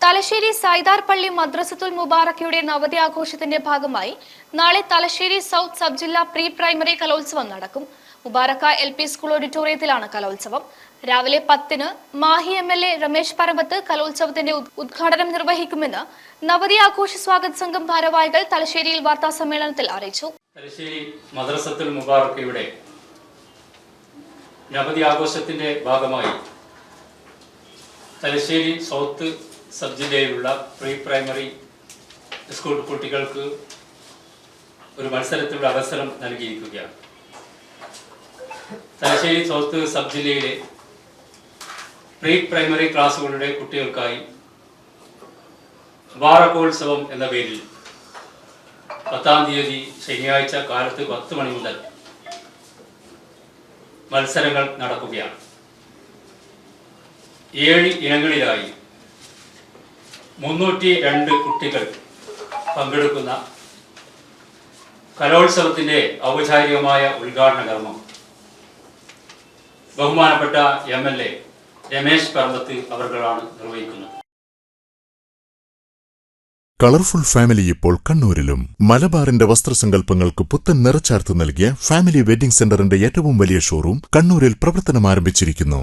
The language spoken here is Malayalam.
തലശ്ശേരി സൈദാർ പള്ളി മദ്രസത്തുൽ മുബാറക്കയുടെ നവതി ആഘോഷത്തിന്റെ ഭാഗമായി നാളെ തലശ്ശേരി സൗത്ത് സബ് ജില്ലാ പ്രീ പ്രൈമറി കലോത്സവം നടക്കും. മുബാറക്ക LP സ്കൂൾ ഓഡിറ്റോറിയത്തിലാണ് കലോത്സവം. രാവിലെ 10-ന് മാഹി MLA രമേശ് പരമ്പത്ത് കലോത്സവത്തിന്റെ ഉദ്ഘാടനം നിർവഹിക്കുമെന്ന് നവതി ആഘോഷ സ്വാഗത സംഘം ഭാരവാഹികൾ തലശ്ശേരിയിൽ വാർത്താ സമ്മേളനത്തിൽ അറിയിച്ചു. തലശ്ശേരി മദ്രസത്തുൽ മുബാറക്കയുടെ നവതി ആഘോഷത്തിന്റെ ഭാഗമായി തലശ്ശേരി സൗത്ത് സബ് ജില്ലയിലുള്ള പ്രീ പ്രൈമറി സ്കൂൾ കുട്ടികൾക്ക് ഒരു മത്സരത്തിലുള്ള അവസരം നൽകിയിരിക്കുകയാണ്. തലശ്ശേരി സൗത്ത് സബ് ജില്ലയിലെ പ്രീ പ്രൈമറി ക്ലാസ്സുകളുടെ കുട്ടികൾക്കായി മുബാറക്കോത്സവം എന്ന പേരിൽ 10-ാം തീയതി ശനിയാഴ്ച കാലത്ത് 10 മണി മുതൽ മത്സരങ്ങൾ നടക്കുകയാണ്. 7 ഇനങ്ങളിലായി 302 കുട്ടികൾ പങ്കെടുക്കുന്ന കലോത്സവത്തിന്റെ ഔപചാരികമായ ഉദ്ഘാടന കർമ്മം ബഹുമാനപ്പെട്ട MLA രമേശ് പരമ്പത്ത് അവർകളാണ് നിർവഹിക്കുന്നത്. കളർഫുൾ ഫാമിലി ഇപ്പോൾ കണ്ണൂരിലും. മലബാറിന്റെ വസ്ത്രസങ്കല്പങ്ങൾക്ക് പുത്തൻ നിറച്ചാർത്ത് നൽകിയ ഫാമിലി വെഡിംഗ് സെന്ററിന്റെ ഏറ്റവും വലിയ ഷോറൂം കണ്ണൂരിൽ പ്രവർത്തനം ആരംഭിച്ചിരിക്കുന്നു.